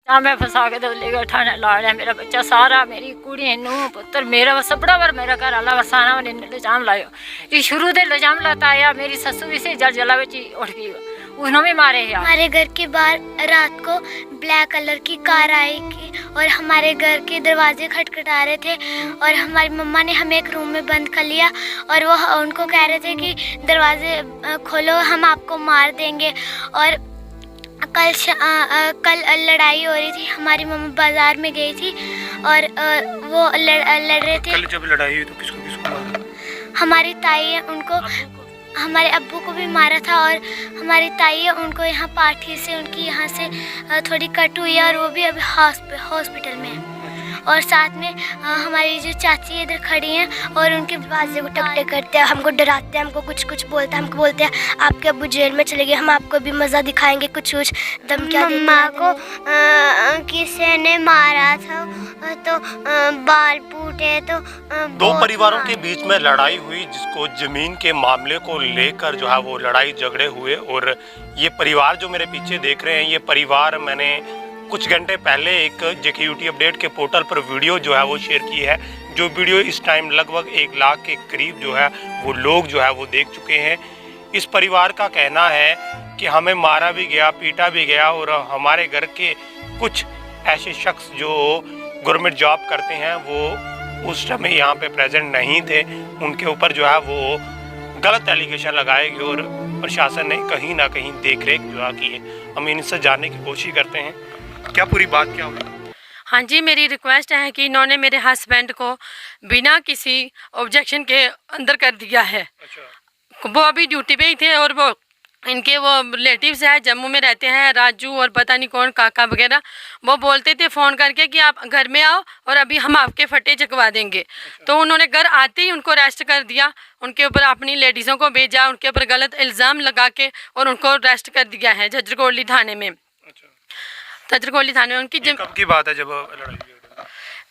मैं फंसा के तो लेकर ठाणे ला रहा मेरा बच्चा सारा, मेरी कुड़ी नूह पुत्र मेरा सपड़ा पर मेरा घर आला वसाना ने इल्जाम लायो। ये शुरू दे इल्जाम लाता आया, मेरी ससु भी से जल जला बेची उठ गई, उन्होंने भी मारे यार। हमारे घर के बाहर रात को ब्लैक कलर की कार आई और हमारे घर के दरवाजे खटखटा रहे थे और हमारी मम्मा ने हमें एक रूम में बंद कर लिया और वो उनको कह रहे थे कि दरवाजे खोलो, हम आपको मार देंगे। और कल लड़ाई हो रही थी, हमारी मम्मा बाजार में गई थी और वो लड़ रहे थे। कल जब लड़ाई हुई तो किसको किसको मारा? हमारी ताई है, उनको हमारे अब्बू को भी मारा था और हमारी ताई है, उनको यहाँ पाठी से उनकी यहाँ से थोड़ी कट हुई है और वो भी अभी हॉस्पिटल में है। और साथ में हमारी जो चाची इधर खड़ी हैं और उनके दरवाजे को टकटे करते हैं, हमको डराते हैं, हमको कुछ बोलते हैं, हमको बोलते हैं आपके अब्बू जेल में चले गए, हम आपको भी मज़ा दिखाएंगे, कुछ धमकियाँ देते हैं। मम्मा को किसी ने मारा था तो बाल फूटे तो दो परिवारों के बीच में लड़ाई हुई, जिसको जमीन के मामले को लेकर जो है वो लड़ाई झगड़े हुए। और ये परिवार जो मेरे पीछे देख रहे हैं, ये परिवार मैंने कुछ घंटे पहले एक JKUT अपडेट के पोर्टल पर वीडियो जो है वो शेयर की है, जो वीडियो इस टाइम लगभग 1 लाख के करीब जो है वो लोग जो है वो देख चुके हैं। इस परिवार का कहना है कि हमें मारा भी गया, पीटा भी गया और हमारे घर के कुछ ऐसे शख्स जो गवर्नमेंट जॉब करते हैं वो उस समय यहाँ पे प्रेजेंट नहीं थे, उनके ऊपर जो है वो गलत एलिगेशन लगाए गए और प्रशासन ने कहीं ना कहीं देख रेख जो है की है। हम इनसे जानने की कोशिश करते हैं क्या पूरी बात क्या हुई। हाँ जी, मेरी रिक्वेस्ट है कि इन्होंने मेरे हस्बैंड को बिना किसी ऑब्जेक्शन के अंदर कर दिया है। अच्छा। वो अभी ड्यूटी पे ही थे और वो इनके वो रिलेटिव्स है, जम्मू में रहते हैं, राजू और पता नहीं कौन काका वगैरह, वो बोलते थे फ़ोन करके कि आप घर में आओ और अभी हम आपके फटे चकवा देंगे। अच्छा। तो उन्होंने घर आते ही उनको अरेस्ट कर दिया, उनके ऊपर अपनी लेडीज़ों को भेजा, उनके ऊपर गलत इल्ज़ाम लगा के और उनको अरेस्ट कर दिया है झज्जर कोटली थाने में। झज्जर कोटली थाने में उनकी कब की बात है जब लड़ाई हुई?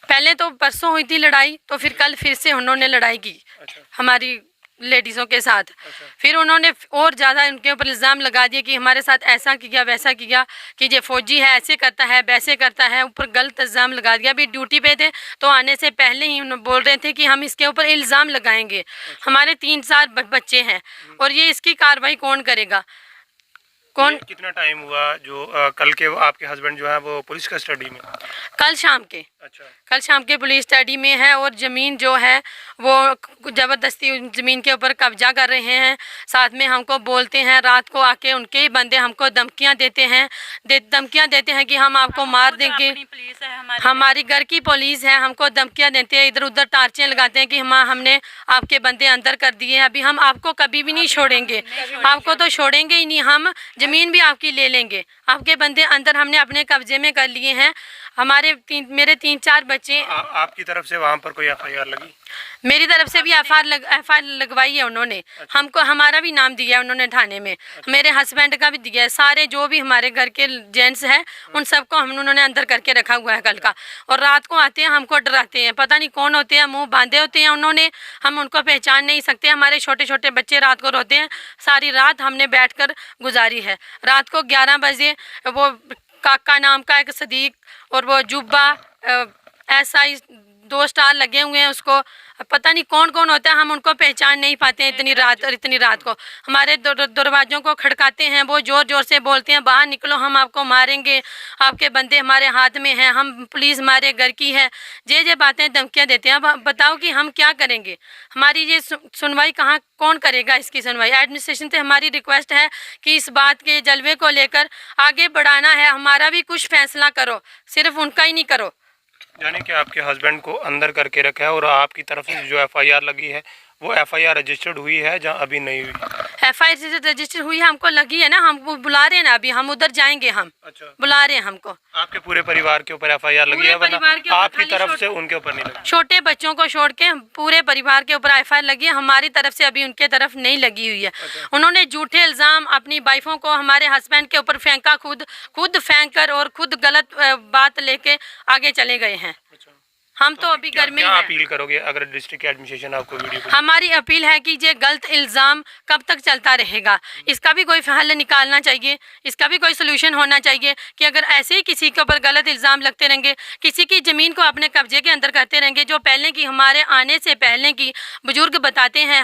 पहले तो परसों हुई थी लड़ाई, तो फिर कल फिर से उन्होंने लड़ाई की। अच्छा। हमारी लेडीज़ों के साथ। अच्छा। फिर उन्होंने और ज़्यादा उनके ऊपर इल्ज़ाम लगा दिए कि हमारे साथ ऐसा किया वैसा किया, कि ये फौजी है, ऐसे करता है वैसे करता है, ऊपर गलत इल्ज़ाम लगा दिया। अभी ड्यूटी पे थे तो आने से पहले ही उन्होंने बोल रहे थे कि हम इसके ऊपर इल्ज़ाम लगाएंगे। अच्छा। हमारे 3-4 बच्चे हैं और ये इसकी कार्रवाई कौन करेगा? कौन? कितना टाइम हुआ जो कल के आपके हस्बैंड जो है वो पुलिस कस्टडी में? कल शाम के। अच्छा। कल शाम के पुलिस कस्टडी में है और ज़मीन जो है वो ज़बरदस्ती ज़मीन के ऊपर कब्जा कर रहे हैं। साथ में हमको बोलते हैं, रात को आके उनके ही बंदे हमको धमकियां देते हैं, धमकियां देते हैं कि हम आपको मार देंगे। हमारी घर की पुलिस है, हमको धमकियां देते हैं, इधर उधर टार्चें लगाते हैं कि हमने आपके बंदे अंदर कर दिए हैं, अभी हम आपको कभी भी नहीं छोड़ेंगे, आपको तो छोड़ेंगे ही नहीं, हम ज़मीन भी आपकी ले लेंगे, आपके बंदे अंदर हमने अपने कब्जे में कर लिए हैं। मेरे 3-4 बच्चे। आपकी तरफ से वहाँ पर कोई FIR लगी? मेरी तरफ से भी FIR लगवाई है उन्होंने। अच्छा। हमको हमारा भी नाम दिया है उन्होंने थाने में। अच्छा। मेरे हस्बैंड का भी दिया है, सारे जो भी हमारे घर के जेंट्स हैं उन सबको उन्होंने अंदर करके रखा हुआ है कल का। और रात को आते हैं हमको डराते हैं, पता नहीं कौन होते हैं, मुँह बांधे होते हैं उन्होंने, हम उनको पहचान नहीं सकते। हमारे छोटे छोटे बच्चे रात को रोते हैं, सारी रात हमने बैठ कर गुजारी है। रात को 11 बजे वो काका नाम का एक सदीक और वो जुब्बा SI 2 स्टार लगे हुए हैं, उसको पता नहीं कौन कौन होता है, हम उनको पहचान नहीं पाते हैं। इतनी रात को हमारे दरवाज़ों को खड़काते हैं, वो ज़ोर ज़ोर से बोलते हैं बाहर निकलो, हम आपको मारेंगे, आपके बंदे हमारे हाथ में हैं, हम पुलिस हमारे घर की है, ये बातें धमकियाँ देते हैं। अब बताओ कि हम क्या करेंगे? हमारी ये सुनवाई कहाँ, कौन करेगा इसकी सुनवाई? एडमिनिस्ट्रेशन से हमारी रिक्वेस्ट है कि इस बात के जलवे को लेकर आगे बढ़ाना है, हमारा भी कुछ फैसला करो, सिर्फ उनका ही नहीं करो। यानी कि आपके हस्बैंड को अंदर करके रखा है और आपकी तरफ से जो FIR लगी है वो FIR रजिस्टर्ड हुई है जहाँ अभी नहीं हुई? FIR रजिस्टर हुई है, हमको लगी है ना, हम बुला रहे हैं ना, अभी हम उधर जाएंगे, हम। अच्छा। बुला रहे हैं हमको। आपके पूरे परिवार के ऊपर FIR लगी है, वरना आपकी तरफ से उनके ऊपर नहीं लगी? छोटे बच्चों को छोड़ के पूरे परिवार के ऊपर FIR लगी है, हमारी तरफ से अभी उनके तरफ नहीं लगी हुई है। अच्छा। उन्होंने झूठे इल्ज़ाम अपनी वाइफों को हमारे हस्बैंड के ऊपर फेंका, खुद फेंक कर और खुद गलत बात लेके आगे चले गए हैं। हम तो अभी घर में ही क्या हैं। अपील करोगे अगर डिस्ट्रिक्ट एडमिनिस्ट्रेशन आपको वीडियो को? हमारी अपील है कि ये गलत इल्ज़ाम कब तक चलता रहेगा, इसका भी कोई हल निकालना चाहिए, इसका भी कोई सोल्यूशन होना चाहिए कि अगर ऐसे ही किसी के ऊपर गलत इल्ज़ाम लगते रहेंगे, किसी की ज़मीन को अपने कब्जे के अंदर करते रहेंगे, जो पहले की हमारे आने से पहले की बुजुर्ग बताते हैं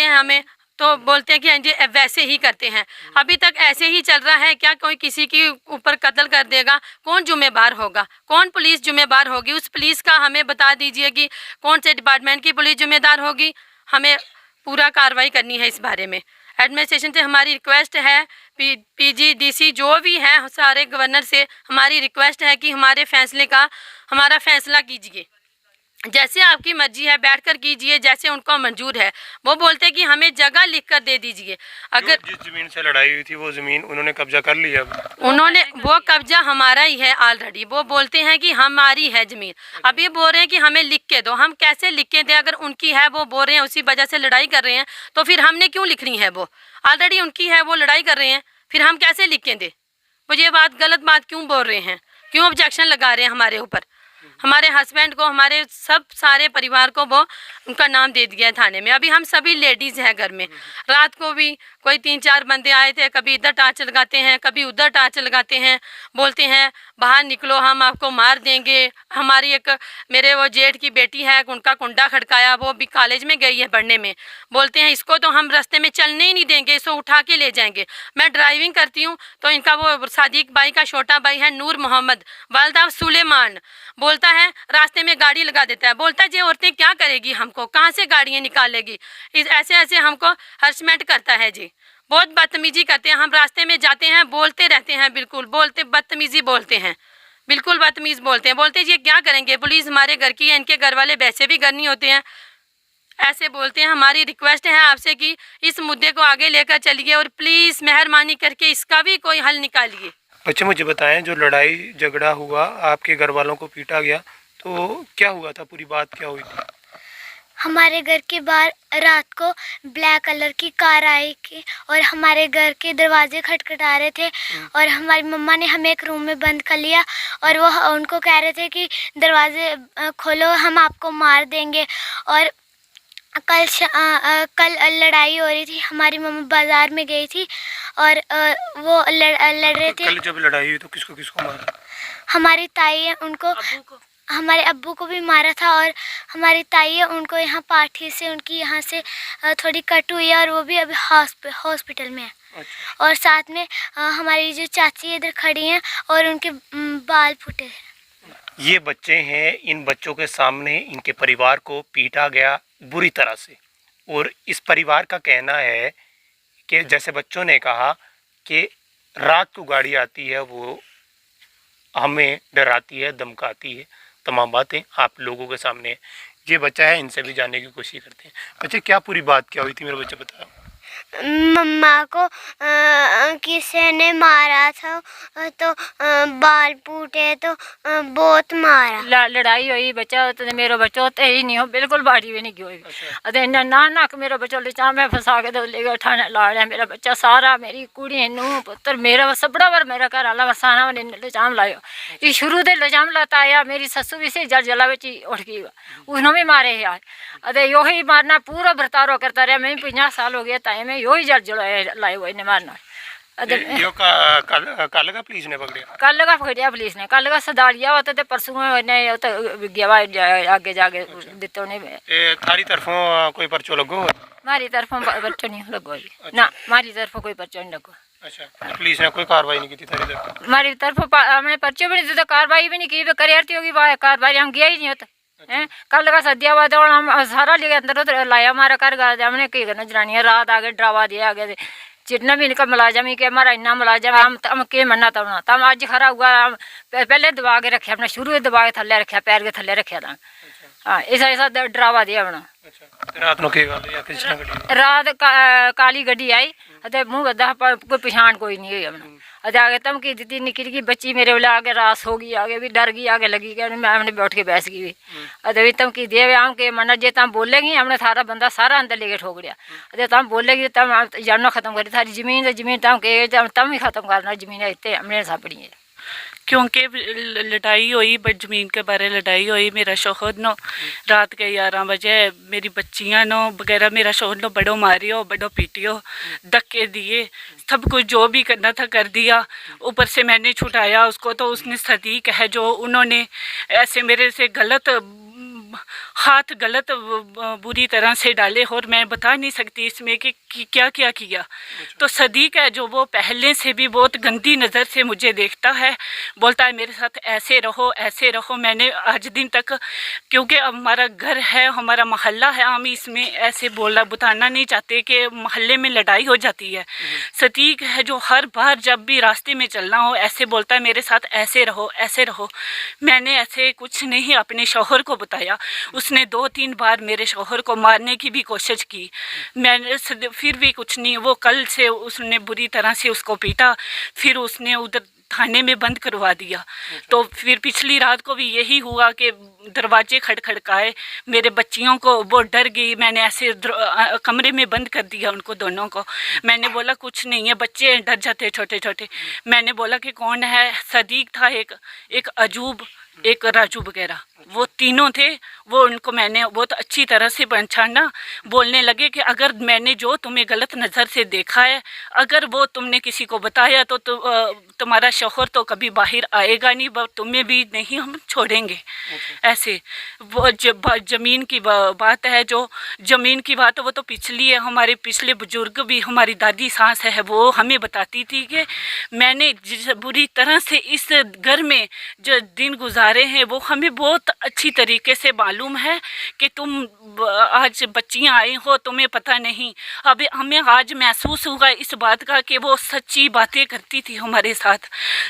हमें, तो बोलते हैं कि हाँ जी वैसे ही करते हैं। अभी तक ऐसे ही चल रहा है क्या? कोई किसी के ऊपर कत्ल कर देगा, कौन जिम्मेदार होगा? कौन पुलिस जिम्मेदार होगी? उस पुलिस का हमें बता दीजिए कि कौन से डिपार्टमेंट की पुलिस जिम्मेदार होगी। हमें पूरा कार्रवाई करनी है इस बारे में। एडमिनिस्ट्रेशन से हमारी रिक्वेस्ट है, PG DC जो भी है, सारे गवर्नर से हमारी रिक्वेस्ट है कि हमारा फैसला कीजिए। जैसे आपकी मर्जी है बैठकर कीजिए, जैसे उनको मंजूर है। वो बोलते हैं कि हमें जगह लिख कर दे दीजिए। अगर जिस जमीन से लड़ाई हुई थी वो जमीन उन्होंने कब्जा कर लिया। वो कब्जा हमारा ही है ऑलरेडी। वो बोलते हैं कि हमारी है ज़मीन। अब ये बोल रहे हैं कि हमें लिख के दो। हम कैसे लिख के दें? अगर उनकी है, वो बोल रहे हैं उसी वजह से लड़ाई कर रहे हैं, तो फिर हमने क्यों लिखनी है? वो ऑलरेडी उनकी है, वो लड़ाई कर रहे हैं, फिर हम कैसे लिख के दें? वो ये गलत बात क्यों बोल रहे हैं? क्यों ऑब्जेक्शन लगा रहे हैं हमारे ऊपर? हमारे हस्बैंड को, हमारे सारे परिवार को वो उनका नाम दे दिया है थाने में। अभी हम सभी लेडीज़ हैं घर में। रात को भी कोई 3-4 बंदे आए थे, कभी इधर टार्च लगाते हैं, कभी उधर टार्च लगाते हैं, बोलते हैं बाहर निकलो हम आपको मार देंगे। हमारी मेरे वो जेठ की बेटी है, उनका कुंडा खड़काया, वो भी कॉलेज में गई है पढ़ने में। बोलते हैं इसको तो हम रास्ते में चलने ही नहीं देंगे, इसको उठा के ले जाएंगे। मैं ड्राइविंग करती हूँ तो इनका वो सादिक भाई का छोटा भाई है नूर मोहम्मद, वालदा सुलेमान, बोलता है रास्ते में गाड़ी लगा देता है। बोलता है ये औरतें क्या करेगी, हमको कहाँ से गाड़ियाँ निकालेगी? ऐसे हमको हर्समेंट करता है जी। बहुत बदतमीजी करते हैं। हम रास्ते में जाते हैं, बोलते रहते हैं, बिल्कुल बदतमीजी बोलते हैं, बिल्कुल बदतमीज बोलते हैं। बोलते हैं ये क्या करेंगे, पुलिस हमारे घर की है, इनके घर वाले वैसे भी घर नहीं होते हैं, ऐसे बोलते हैं। हमारी रिक्वेस्ट है आपसे कि इस मुद्दे को आगे लेकर चलिए और प्लीज़ मेहरबानी करके इसका भी कोई हल निकालिए। अच्छा मुझे बताएं, जो लड़ाई झगड़ा हुआ, आपके घर वालों को पीटा गया, तो क्या हुआ था? पूरी बात क्या हुई थी? हमारे घर के बाहर रात को ब्लैक कलर की कार आई की और हमारे घर के दरवाजे खटखटा रहे थे और हमारी मम्मा ने हमें एक रूम में बंद कर लिया और वो उनको कह रहे थे कि दरवाजे खोलो, हम आपको मार देंगे। और कल लड़ाई हो रही थी, हमारी मम्मा बाज़ार में गई थी और वो लड़ रहे थे। कल जब लड़ाई हुई तो किसको किसको मारा? हमारी ताई है, उनको हमारे अब्बू को भी मारा था और हमारी ताई है, उनको यहाँ पाठी से उनकी यहाँ से थोड़ी कट हुई है और वो भी अभी हॉस्पिटल में है। अच्छा। और साथ में हमारी जो चाची इधर खड़ी हैं और उनके बाल फूटे हैं। ये बच्चे हैं, इन बच्चों के सामने इनके परिवार को पीटा गया बुरी तरह से, और इस परिवार का कहना है कि जैसे बच्चों ने कहा कि रात को गाड़ी आती है, वो हमें डराती है, धमकाती है, तमाम बातें आप लोगों के सामने। ये बच्चा है, इनसे भी जानने की कोशिश करते हैं। बच्चे क्या पूरी बात क्या हुई थी, मेरे बच्चे बताओ। मम्मा को किसी ने मारा था तो बाल फूटे तो बहुत मारा। लड़ाई हुई, बच्चा तो मेरा बच्चा होते ही नहीं हो, बिल्कुल बाड़ी भी नहीं की हुई। अरे ना मेरा बच्चा लिचा मैं फंसा के तो लेकर ठाणे ला लिया। मेरा बच्चा सारा, मेरी कुड़ी नूह पुत्र, मेरा सबड़ा बार मेरा घर आला वसाना ने इल्जाम लाया। ये शुरू दे इल्जाम लाता आया। मेरी ससु भी से जल जला बची उठ गई, उसने भी मारे है आज। अरे यो ही मारना पूरा बर्तारो करता रहा। मैं 50 साल हो गया ताए में यो ही जल जलाए लाए हुए ने मारना। कल का पुलिस ने पकड़िया, कल का पकड़िया पुलिस ने, कल का सदाड़िया होता तो परसों ने तो गया आगे जाके दिते उन्हें। थारी तरफों कोई पर्चो लगो? मारी तरफों पर्चो नहीं लगो ना, मारी तरफों कोई पर्चो नहीं लगो। अच्छा, पुलिस ने कोई कार्रवाई नहीं की थी थारी तरफ? हमारी तरफ हमने पर्चे भी नहीं देते, कार्रवाई भी नहीं की। करती होगी कार्रवाई, हम गया ही नहीं होता है। कल का सद्या हुआ तो हम सारा लिए अंदर उधर लाया, हमारा घर गा हमने की करना जनानियाँ रात आगे डरावा दिया आगे जितना भी इनका मुलाजम ही कि हमारा इन्ना मुलाजम हम के मना था तब अज खरा हुआ। हम पहले दबा के रखे, अपने शुरू में दबा के थले रखे, पैर के थले रखे था। हाँ ऐसा डरावा दिया अपना। रात काली गड्डी आई ते मुँह गद्दा कोई पछाण कोई नहीं हुई अपना। आगे धमकी दी, निकी निकी बच्ची मेरे वाले आगे रास हो गई, आगे भी डर गई, आगे लगी गया, मैं हमने बैठ के बैस गई। अरे भी धमकी दे हम के मना जे तम बोलेगी हमने थारा बंदा सारा अंदर लेके ठोक दिया। अरे तम बोलेगी तम जानना खत्म करी थारी जमीन तम के तम ही खत्म करना जमीन इतने हमने सापड़ी है। क्योंकि लड़ाई हुई बट जमीन के बारे लड़ाई हुई। मेरा शोहर नो रात के 11 बजे मेरी बच्चियां नो वगैरह मेरा शोहर नो बड़ो मारियो बड़ो पीटियो, धक्के दिए, सब कुछ जो भी करना था कर दिया। ऊपर से मैंने छुटाया उसको, तो उसने सदीक है जो उन्होंने ऐसे मेरे से गलत हाथ गलत बुरी तरह से डाले, और मैं बता नहीं सकती इसमें कि क्या क्या किया। तो सदीक है जो वो पहले से भी बहुत गंदी नज़र से मुझे देखता है, बोलता है मेरे साथ ऐसे रहो ऐसे रहो। मैंने आज दिन तक, क्योंकि हमारा घर है हमारा मोहल्ला है, हम इसमें ऐसे बताना नहीं चाहते कि मोहल्ले में लड़ाई हो जाती है। सदीक है जो हर बार जब भी रास्ते में चलना हो ऐसे बोलता है मेरे साथ ऐसे रहो ऐसे रहो। मैंने ऐसे कुछ नहीं अपने शौहर को बताया। उसने 2-3 बार मेरे शौहर को मारने की भी कोशिश की, मैंने फिर भी कुछ नहीं। वो कल से उसने बुरी तरह से उसको पीटा, फिर उसने उधर थाने में बंद करवा दिया। तो फिर पिछली रात को भी यही हुआ कि दरवाजे खड़खड़काए, मेरे बच्चियों को वो डर गई। मैंने ऐसे कमरे में बंद कर दिया उनको दोनों को। मैंने बोला कुछ नहीं है, बच्चे डर जाते छोटे छोटे। मैंने बोला कि कौन है, सदीक था एक अजूब, एक राजू वगैरह, वो तीनों थे। वो उनको मैंने बहुत अच्छी तरह से पहचाना। बोलने लगे कि अगर मैंने जो तुम्हें गलत नज़र से देखा है, अगर वो तुमने किसी को बताया तो तुम्हारा शौहर तो कभी बाहर आएगा नहीं, तुम्हें भी नहीं हम छोड़ेंगे। ऐसे वो ज़मीन की बात है, जो ज़मीन की बात है वो तो पिछली है। हमारे पिछले बुजुर्ग भी, हमारी दादी सास है, वो हमें बताती थी कि मैंने जिस बुरी तरह से इस घर में जो दिन गुजारे हैं वो हमें बहुत अच्छी तरीके से मालूम है कि तुम आज बच्चियां आई हो, तुम्हें पता नहीं। अब हमें आज महसूस हुआ इस बात का कि वो सच्ची बातें करती थी हमारे साथ,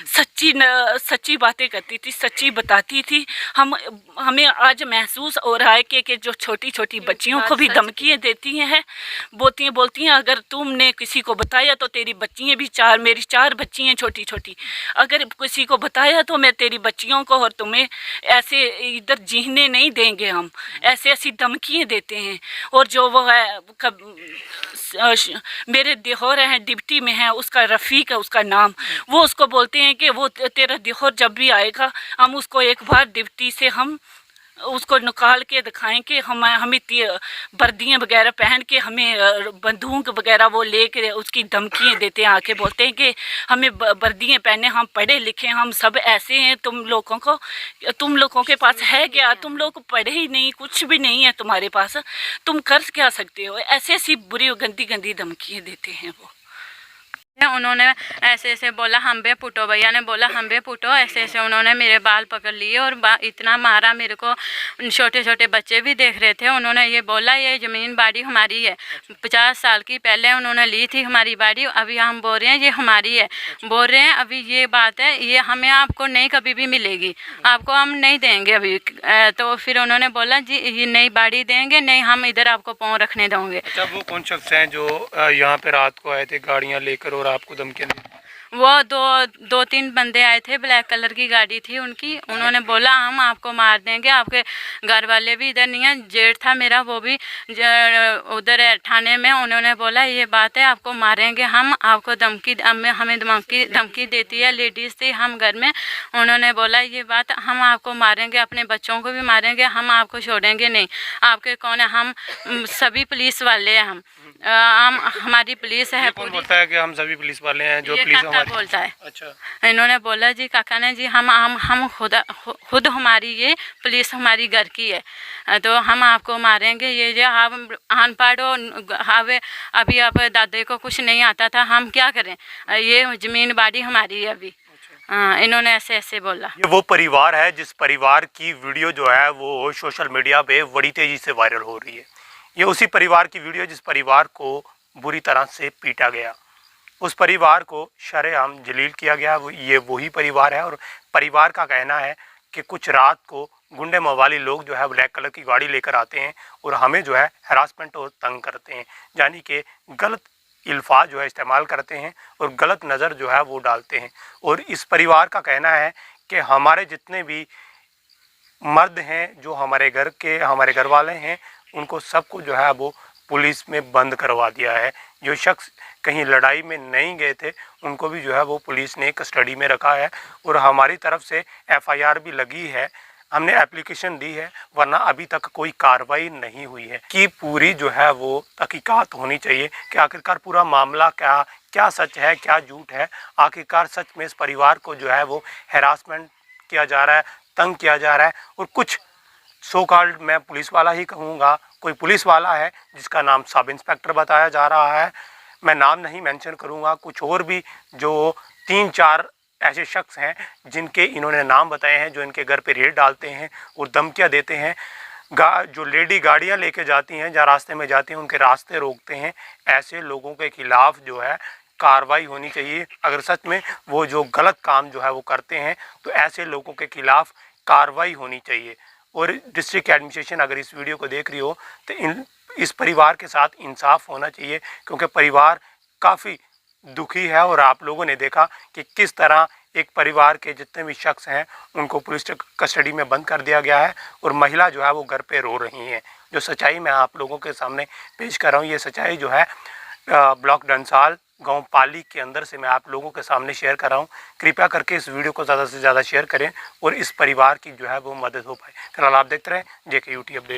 सच्ची बातें करती थी, सच्ची बताती थी। हमें आज महसूस हो रहा है कि जो छोटी छोटी बच्चियों को भी धमकियाँ देती हैं, बोलती हैं अगर तुमने किसी को बताया तो तेरी बच्चियाँ भी मेरी 4 बच्ची हैं छोटी छोटी, अगर किसी को बताया तो मैं तेरी बच्चियों को और तुम्हें ऐसे इधर जीने नहीं देंगे हम, ऐसे ऐसी धमकियाँ देते हैं। और जो वो है मेरे देहोर हैं डिप्टी में है, उसका रफ़ीक है उसका नाम, वो उसको बोलते हैं कि वो तेरा देहोर जब भी आएगा हम उसको एक बार डिप्टी से हम उसको निकाल के दिखाएं कि हमें वर्दियाँ वगैरह पहन के हमें बंदूक वगैरह वो लेके उसकी धमकियाँ देते हैं। आके बोलते हैं कि हमें वर्दियाँ पहने, हम पढ़े लिखे, हम सब ऐसे हैं, तुम लोगों के पास है क्या? तुम लोग पढ़े ही नहीं, कुछ भी नहीं है तुम्हारे पास, तुम कर क्या सकते हो? ऐसी ऐसी बुरी गंदी गंदी धमकियाँ देते हैं वो। उन्होंने ऐसे ऐसे बोला हम बे पुटो, भैया ने बोला हम बे पुटो, ऐसे ऐसे उन्होंने मेरे बाल पकड़ लिए और इतना मारा मेरे को। छोटे छोटे बच्चे भी देख रहे थे। उन्होंने ये बोला ये ज़मीन बाड़ी हमारी है, 50 साल की पहले उन्होंने ली थी हमारी बाड़ी, अभी हम बोल रहे हैं ये हमारी है, बोल रहे हैं अभी ये बात है, ये हमें आपको नहीं कभी भी मिलेगी, आपको हम नहीं देंगे अभी। तो फिर उन्होंने बोला जी ये नई बाड़ी देंगे, नहीं हम इधर आपको पाँव रखने देंगे। अच्छा, वो कौन शख्स हैं जो यहाँ पे रात को आए थे गाड़ियाँ लेकर और आपको धमकियाँ दी? वो 2-3 बंदे आए थे, ब्लैक कलर की गाड़ी थी उनकी। उन्होंने बोला हम आपको मार देंगे, आपके घर वाले भी इधर नहीं है, जेठ था मेरा वो भी उधर है थाने में। उन्होंने बोला ये बात है आपको मारेंगे हम, आपको हमें धमकी देती है, लेडीज़ थी हम घर में। उन्होंने बोला ये बात हम आपको मारेंगे, अपने बच्चों को भी मारेंगे, हम आपको छोड़ेंगे नहीं। आपके कौन है? हम सभी पुलिस वाले हैं, हम हमारी पुलिस है। कौन बोलता है कि हम सभी पुलिस वाले हैं? जो पुलिस हमारी बोलता है। अच्छा, इन्होंने बोला जी काका ने जी हम खुद हमारी ये पुलिस हमारी घर की है, तो हम आपको मारेंगे। ये जो आप अनपढ़ हो, अभी आप दादे को कुछ नहीं आता था, हम क्या करें, ये ज़मीन बाड़ी हमारी है अभी। इन्होंने ऐसे ऐसे बोला। ये वो परिवार है जिस परिवार की वीडियो जो है वो सोशल मीडिया पे बड़ी तेजी से वायरल हो रही है। ये उसी परिवार की वीडियो जिस परिवार को बुरी तरह से पीटा गया, उस परिवार को शरेआम जलील किया गया। ये वही परिवार है और परिवार का कहना है कि कुछ रात को गुंडे मवाली लोग जो है ब्लैक कलर की गाड़ी लेकर आते हैं और हमें जो है हरासमेंट और तंग करते हैं, यानी कि गलत अल्फाज जो है इस्तेमाल करते हैं और गलत नज़र जो है वो डालते हैं। और इस परिवार का कहना है कि हमारे जितने भी मर्द हैं जो हमारे घर वाले हैं, उनको सबको जो है वो पुलिस में बंद करवा दिया है, जो शख्स कहीं लड़ाई में नहीं गए थे उनको भी जो है वो पुलिस ने कस्टडी में रखा है और हमारी तरफ से FIR भी लगी है, हमने एप्लीकेशन दी है, वरना अभी तक कोई कार्रवाई नहीं हुई है। कि पूरी जो है वो तहकीकात होनी चाहिए कि आखिरकार पूरा मामला क्या सच है, क्या झूठ है, आखिरकार सच में इस परिवार को जो है वो हैरासमेंट किया जा रहा है, तंग किया जा रहा है। और कुछ सो कॉल्ड, मैं पुलिस वाला ही कहूँगा, कोई पुलिस वाला है जिसका नाम सब इंस्पेक्टर बताया जा रहा है, मैं नाम नहीं मेंशन करूँगा, कुछ और भी जो 3-4 ऐसे शख्स हैं जिनके इन्होंने नाम बताए हैं, जो इनके घर पे रेड डालते हैं और धमकियाँ देते हैं। जो लेडी गाड़ियाँ लेके जाती हैं, जहाँ रास्ते में जाती हैं, उनके रास्ते रोकते हैं। ऐसे लोगों के खिलाफ़ जो है कार्रवाई होनी चाहिए। अगर सच में वो जो गलत काम जो है वो करते हैं तो ऐसे लोगों के खिलाफ़ कार्रवाई होनी चाहिए। और डिस्ट्रिक्ट एडमिनिस्ट्रेशन अगर इस वीडियो को देख रही हो तो इस परिवार के साथ इंसाफ होना चाहिए, क्योंकि परिवार काफ़ी दुखी है। और आप लोगों ने देखा कि किस तरह एक परिवार के जितने भी शख्स हैं उनको पुलिस कस्टडी में बंद कर दिया गया है और महिला जो है वो घर पे रो रही हैं। जो सच्चाई मैं आप लोगों के सामने पेश कर रहा हूँ, ये सच्चाई जो है ब्लॉक डंसाल गांव पाली के अंदर से मैं आप लोगों के सामने शेयर कर रहा हूँ। कृपया करके इस वीडियो को ज़्यादा से ज़्यादा शेयर करें और इस परिवार की जो है वो मदद हो पाए। फिलहाल आप देखते रहें JK UT अपडेट।